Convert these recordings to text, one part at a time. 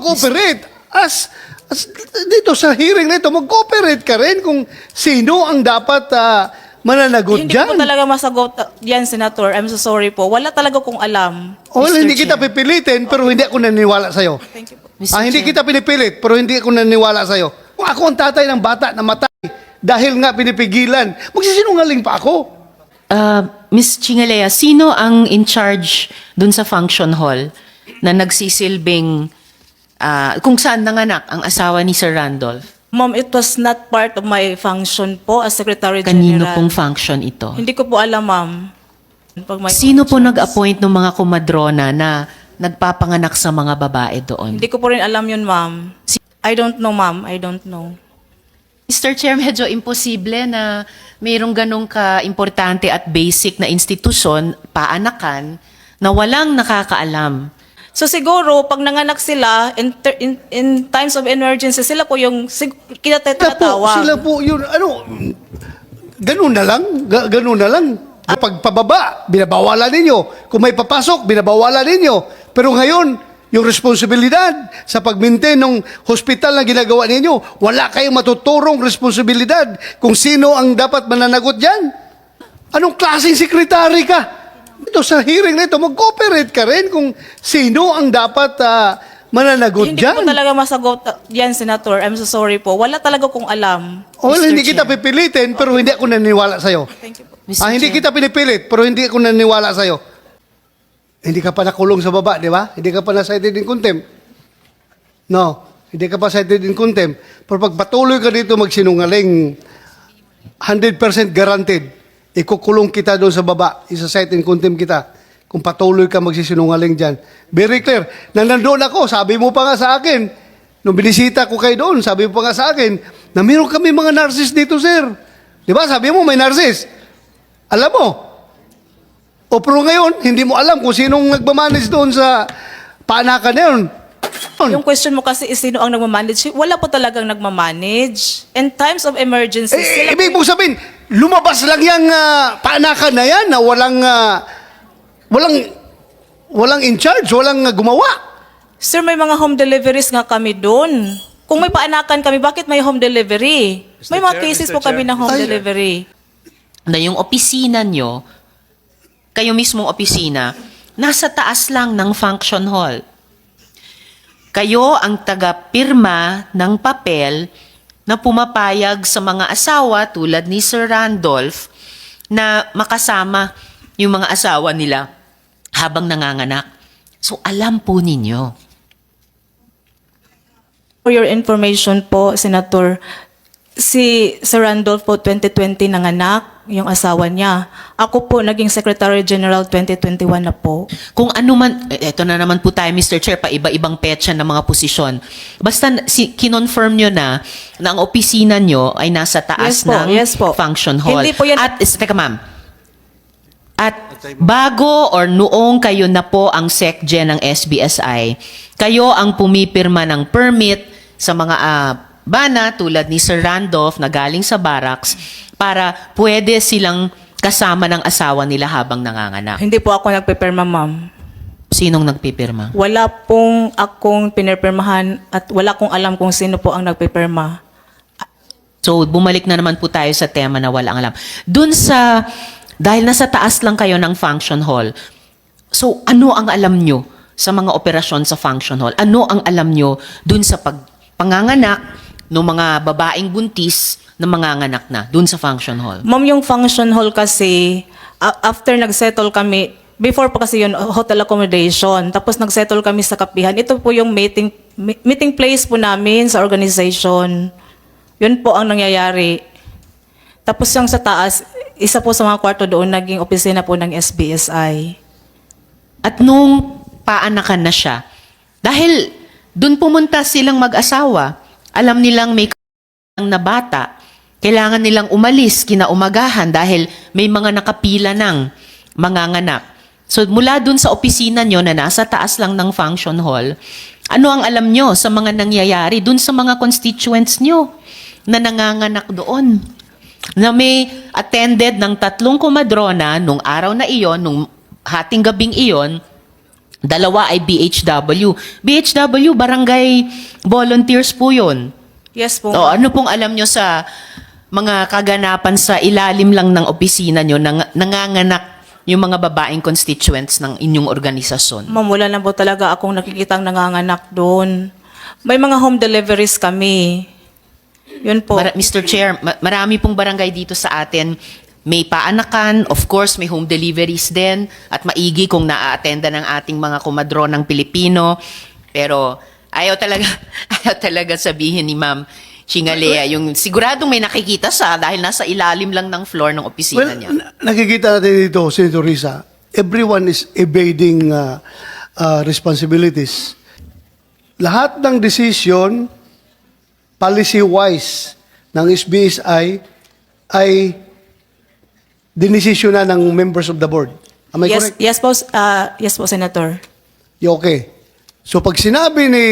mag-cooperate. As dito sa hearing na ito, mag-cooperate ka rin kung sino ang dapat mananagot Hindi ko dyan. po talaga masagot yan, Senator. I'm so sorry po. Wala talaga kong alam. Well, Mr. hindi kita Chair. pipilitin, pero hindi ako naniniwala sa'yo. Thank you po. Mr. Hindi Chair. kita pinipilit, pero hindi ako naniniwala sa'yo. Kung ako ang tatay ng bata na matay dahil nga pinipigilan, magsisinungaling pa ako. Ms. Chingalea, sino ang in charge dun sa function hall na nagsisilbing kung saan nanganak ang asawa ni Sir Randolph? Ma'am, it was not part of my function po as Secretary Kanino General. pong function ito? Hindi ko po alam, ma'am. Pag may Sino po functions. nag-appoint ng mga kumadrona na nagpapanganak sa mga babae doon? Hindi ko po rin alam yun, ma'am. I don't know, ma'am. I don't know. Mr. Chair, medyo imposible na mayroong ganong ka-importante at basic na institusyon, paanakan, na walang nakakaalam. So siguro, pag nanganak sila, in times of emergency, sila po yung kinatatawag. Sila po yun, ganun na lang, ganun na lang. Kapag pababa, binabawalan ninyo. Kung may papasok, binabawalan ninyo. Pero ngayon, yung responsibilidad sa pag-maintain ng hospital na ginagawa ninyo, wala kayong matuturong responsibilidad kung sino ang dapat mananagot dyan. Anong klaseng sekretary ka? Ito sa hearing na ito, mag-cooperate ka rin kung sino ang dapat mananagot Hindi dyan. ko po talaga masagot yan, Senator. I'm so sorry po. Wala talaga kong alam. Well, Mr. hindi kita Chair. pipilitin, pero hindi ako naniniwala sa'yo. Thank you po. Mr. Hindi Chair. kita pinipilit, pero hindi ako naniniwala sa'yo. Hindi ka pa nakulong sa baba, di ba? Hindi ka pa na-cited in contempt. No, hindi ka pa cited in contempt. Pero pag patuloy ka dito magsinungaling, 100% guaranteed, ikukulong kita doon sa baba, isa-cite in contempt kita, kung patuloy ka magsisinungaling dyan. Very clear. Nang nandoon ako, sabi mo pa nga sa akin, nung binisita ko kayo doon, sabi mo pa nga sa akin, na meron kami mga narcissist dito, sir. Di ba? Sabi mo, may narcissist. Alam mo. O pero ngayon, hindi mo alam kung sinong nagmamanage doon sa paanakan na yun. Yung question mo kasi is sino ang nagmamanage? Wala po talagang nagmamanage. In times of emergency, sila Ibig mong sabihin, lumabas lang yung paanakan na yan na walang in charge, walang gumawa. Sir, may mga home deliveries nga kami doon. Kung may paanakan kami, bakit may home delivery? May mga cases po kami ng home delivery. Na yung opisina nyo, kayo mismong opisina, nasa taas lang ng function hall. Kayo ang taga-pirma ng papel na pumapayag sa mga asawa tulad ni Sir Randolph na makasama yung mga asawa nila habang nanganganak. So alam po ninyo. For your information po, Senator, si Sir Randolph po 2020 nanganak, yung asawa niya. Ako po naging Secretary General 2021 na po. Kung ano man, eto na naman po tayo Mr. Chair, pa iba-ibang petsa ng mga posisyon. Basta kinonfirm nyo na ang opisina nyo ay nasa taas Yes po. ng function hall. Hindi po yan- At, teka ma'am, at bago or noong kayo na po ang SecGen ng SBSI, kayo ang pumipirma ng permit sa mga bana tulad ni Sir Randolph na galing sa barracks para pwede silang kasama ng asawa nila habang nanganganak. Hindi po ako nagpipirma, ma'am. Sinong nagpipirma? Wala pong akong pinirpirmahan at wala kong alam kung sino po ang nagpipirma. So, bumalik na naman po tayo sa tema na walang alam. Dahil nasa taas lang kayo ng function hall, so ano ang alam nyo sa mga operasyon sa function hall? Ano ang alam nyo dun sa panganganak ng mga babaeng buntis na manganganak na dun sa function hall? Ma'am, yung function hall kasi, after nag-settle kami, before pa kasi yun, hotel accommodation, tapos nag-settle kami sa kapihan. Ito po yung meeting place po namin sa organization. Yun po ang nangyayari. Tapos yung sa taas, isa po sa mga kwarto doon, naging opisina po ng SBSI. At nung paanakan na siya, dahil dun pumunta silang mag-asawa, alam nilang may na bata, kailangan nilang umalis kinaumagahan dahil may mga nakapila ng manganganak. So mula dun sa opisina nyo na nasa taas lang ng function hall, ano ang alam nyo sa mga nangyayari dun sa mga constituents nyo na nanganganak doon? Na may attended ng 3 kumadrona nung araw na iyon, nung hating gabing iyon, Dalawa ay BHW. BHW, barangay volunteers po yun. Yes po. O, ano pong alam nyo sa mga kaganapan sa ilalim lang ng opisina nyo, nanganganak yung mga babaeng constituents ng inyong organisasyon? Ma'am, wala na po talaga akong nakikitang nanganganak doon. May mga home deliveries kami. Yun po. Mr. Chair, marami pong barangay dito sa atin. May paanakan, of course, may home deliveries din, at maigi kung naa-attenda ng ating mga kumadron ng Pilipino. Pero ayaw talaga sabihin ni Ma'am Chingalea, yung siguradong may nakikita sa dahil nasa ilalim lang ng floor ng opisina niya. Nakikita natin dito, Senator Risa, everyone is evading responsibilities. Lahat ng decision, policy-wise, ng SBSI ay dinesisyon na ng members of the board. Am I correct? Yes po, Senator. Okay. So pag sinabi ni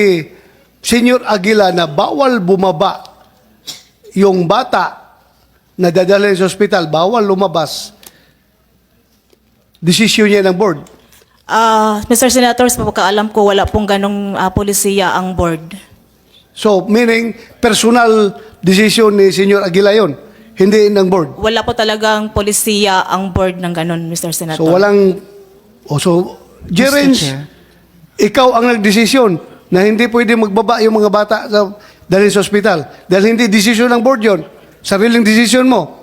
Senior Aguila na bawal bumaba yung bata na dadalhin sa ospital, bawal lumabas, desisyon niya ng board. Mr. Senator, sa pagkakaalam ko, wala pong ganong polisiya ang board. So meaning personal decision ni Senior Aguila yon, hindi ng board. Wala po talagang polisiya ang board ng ganon, Mr. Senator. So walang, Jerens, Chair. ikaw ang nagdesisyon na hindi pwede magbaba yung mga bata dahil sa ospital. Dahil hindi desisyon ng board yon, sariling desisyon mo.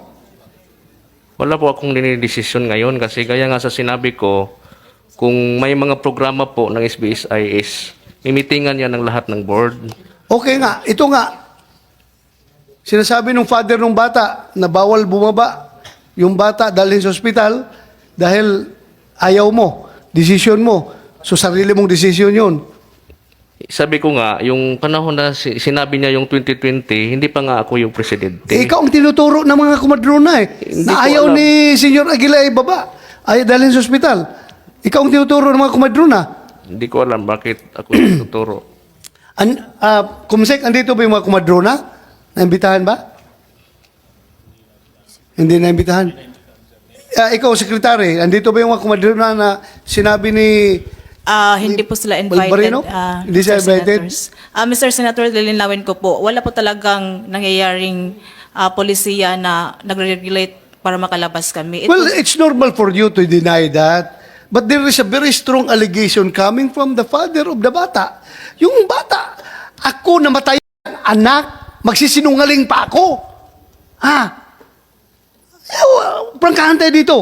Wala po akong dinidesisyon ngayon kasi gaya nga sa sinabi ko, kung may mga programa po ng SBSI is mimitingan yan ng lahat ng board. Okay nga, ito nga, sinasabi ng father ng bata na bawal bumaba yung bata dalhin sa ospital dahil ayaw mo, desisyon mo. So sarili mong desisyon yun. Sabi ko nga, yung panahon na sinabi niya yung 2020, hindi pa nga ako yung presidente. Ikaw ang tinuturo ng mga kumadrona Hindi na ko ayaw alam. ni Senior Aguila ay baba. Ayaw dalhin sa ospital. Ikaw ang tinuturo ng mga kumadrona. Hindi ko alam bakit ako yung tuturo. Kumsek, andito ba yung mga kumadrona? Naimbitahan ba? Hindi naimbitahan. Ikaw, sekretary, andito ba yung mga kumadrona na sinabi ni... Hindi po sila invited. Balbarino? Hindi sila Mr. invited? Senators. Mr. Senator, lilinawin ko po, wala po talagang nangyayaring polisiya na nagre-regulate para makalabas kami. Well, it's normal for you to deny that. But there is a very strong allegation coming from the father of the bata. Yung bata, ako namatay ang anak, magsisinungaling pa ako. Ha? Prangkahan tayo dito.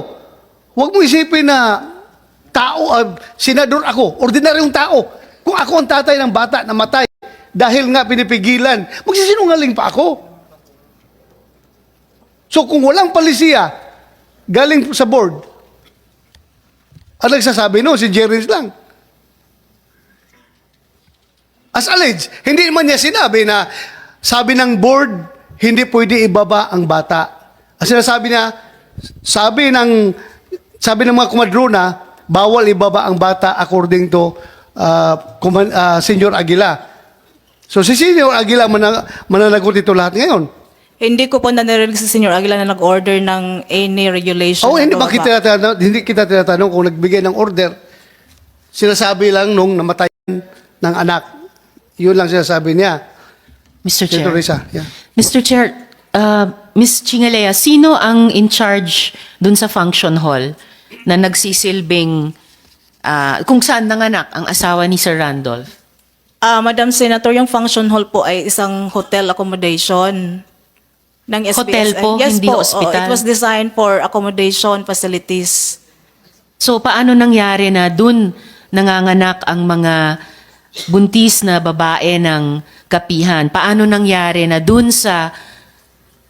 Huwag mo isipin na tao, senador ako, ordinaryong tao. Kung ako ang tatay ng bata na matay dahil nga pinipigilan, magsisinungaling pa ako. So kung walang palisiya, galing sa board, ang nagsasabi no, si Jerins lang. As alleged, hindi naman niya sinabi na sabi ng board, hindi pwede ibaba ang bata. Ang sinasabi niya, sabi ng mga kumadrona, bawal ibaba ang bata according to Senior Aguila. So si Senior Aguila mananagot ito lahat ngayon. Hindi ko po nanirinig si Senior Aguila na nag-order ng any regulation. Oh, hindi na ba bumaba. hindi kita tinatanong kung nagbigay ng order. Sinasabi lang nung namatayan ng anak. Yun lang sinasabi niya. Mr. Chair. Senator Risa, yeah. Mr. Chair, Ms. Chingalea, sino ang in charge dun sa function hall na nagsisilbing kung saan nanganak ang asawa ni Sir Randolph? Madam Senator, yung function hall po ay isang hotel accommodation ng SBS. Hotel po, Yes hindi po, hospital? it was designed for accommodation facilities. So paano nangyari na dun nanganganak ang mga buntis na babae ng kapihan? Paano nangyari na dun sa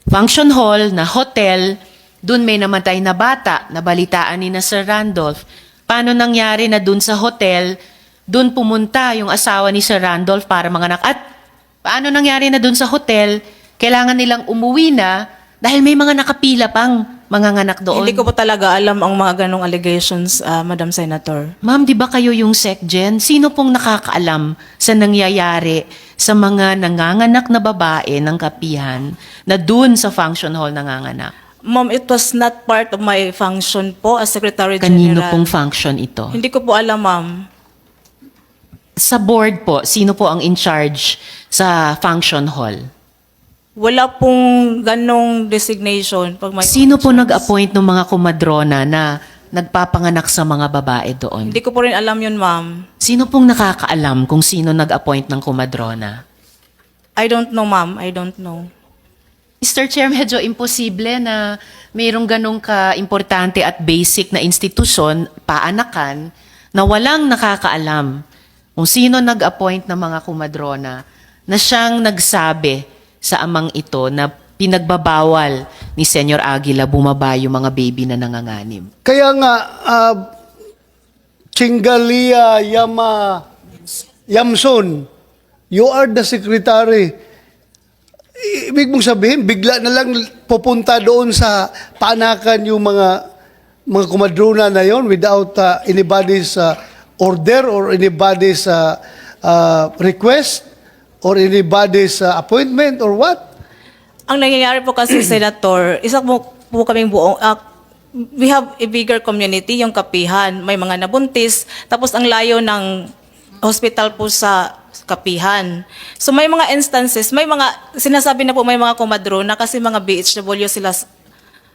function hall na hotel, dun may namatay na bata na balitaan ni na Sir Randolph? Paano nangyari na dun sa hotel, dun pumunta yung asawa ni Sir Randolph para manganak? At paano nangyari na dun sa hotel, kailangan nilang umuwi na dahil may mga nakapila pang manganganak doon? Hindi ko po talaga alam ang mga ganong allegations, Madam Senator. Ma'am, di ba kayo yung SecGen? Sino pong nakakaalam sa nangyayari sa mga nanganganak na babae ng kapihan na dun sa function hall nanganganak? Ma'am, it was not part of my function po as Secretary Kanino General. pong function ito? Hindi ko po alam, ma'am. Sa board po, sino po ang in charge sa function hall? Wala pong ganong designation. Pag may Sino po nag-appoint ng mga kumadrona na nagpapanganak sa mga babae doon? Hindi ko po rin alam yun, ma'am. Sino pong nakakaalam kung sino nag-appoint ng kumadrona? I don't know, ma'am. I don't know. Mr. Chair, medyo imposible na mayroong ganong ka-importante at basic na institusyon, paanakan, na walang nakakaalam kung sino nag-appoint ng mga kumadrona na siyang nagsabi sa amang ito na pinagbabawal ni Senyor Aguila bumaba yung mga baby na nanganganib. Kaya nga, Chingalia Yamson, you are the secretary. Ibig mong sabihin, bigla na lang pupunta doon sa paanakan yung mga kumadrona na yon without anybody's order or anybody's request or anybody's appointment or what? Ang nangyayari po kasi, Senator, isa po kaming buong, we have a bigger community, yung Kapihan. May mga nabuntis, tapos ang layo ng hospital po sa Kapihan. So may mga instances, may mga, sinasabi na po may mga kumadrona kasi mga BHW sila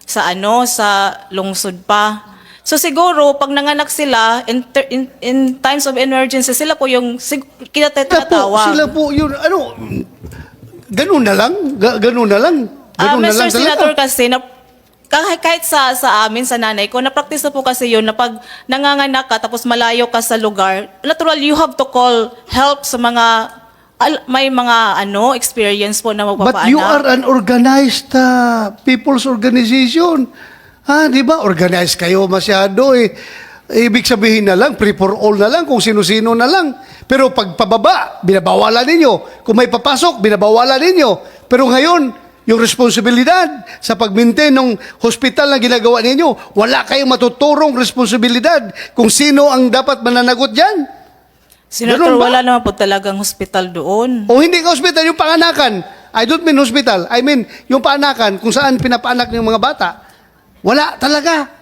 sa lungsod pa. So siguro, pag nanganak sila, in times of emergency, sila po yung kinatatawag. Sila po yun, ganun na lang, ganun na lang. Ganun na Mr. lang Senator, talaga. kasi kahit sa amin, sa nanay ko, na-practice na po kasi yun na pag nanganganak ka tapos malayo ka sa lugar, natural, you have to call help sa mga, may mga experience po na magpapaanak. But you are an organized people's organization. Di ba? Organized kayo masyado eh. Ibig sabihin na lang, free for all na lang, kung sino-sino na lang. Pero pag pababa, binabawalan ninyo. Kung may papasok, binabawalan ninyo. Pero ngayon, yung responsibilidad sa pag-maintain ng hospital na ginagawa ninyo, wala kayong matuturong responsibilidad kung sino ang dapat mananagot dyan. Senator, Ganun ba? wala naman po talagang hospital doon. O hindi ka hospital, yung panganakan. I don't mean hospital. I mean, yung paanakan, kung saan pinapaanak ng mga bata. Wala talaga.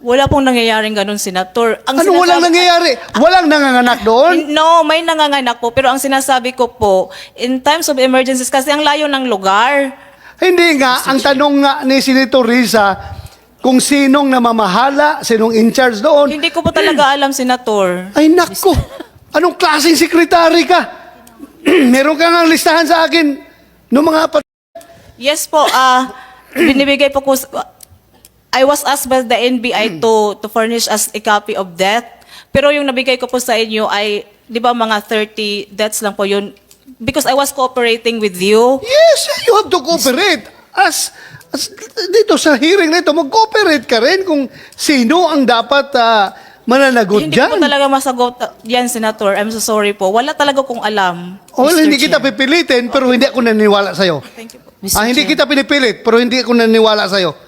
Wala pong nangyayaring ganun, Senator. Ano walang nangyayari? Walang nanganganak doon? No, may nanganganak po. Pero ang sinasabi ko po, in times of emergencies, kasi ang layo ng lugar. Hindi nga, ang tanong nga ni Senator Risa, kung sinong namamahala, sinong in charge doon. Hindi ko po talaga alam, Senator. Ay nako, anong klaseng sekretary ka? Meron ka nga listahan sa akin ng mga Yes po, binibigay po ko, I was asked by the NBI to furnish us a copy of that. Pero yung nabigay ko po sa inyo ay, di ba mga 30 deaths lang po yun. Because I was cooperating with you. Yes, you have to cooperate. As dito sa hearing na ito, mag-cooperate ka rin kung sino ang dapat mananagot Hindi dyan. ko po talaga masagot yan, Senator. I'm so sorry po. Wala talaga kong alam. Well, Mr. hindi kita Chair. pipilitin, pero hindi ako naniniwala sa'yo. Thank you po. Mr. Hindi Chair. kita pinipilit, pero hindi ako naniniwala sa'yo.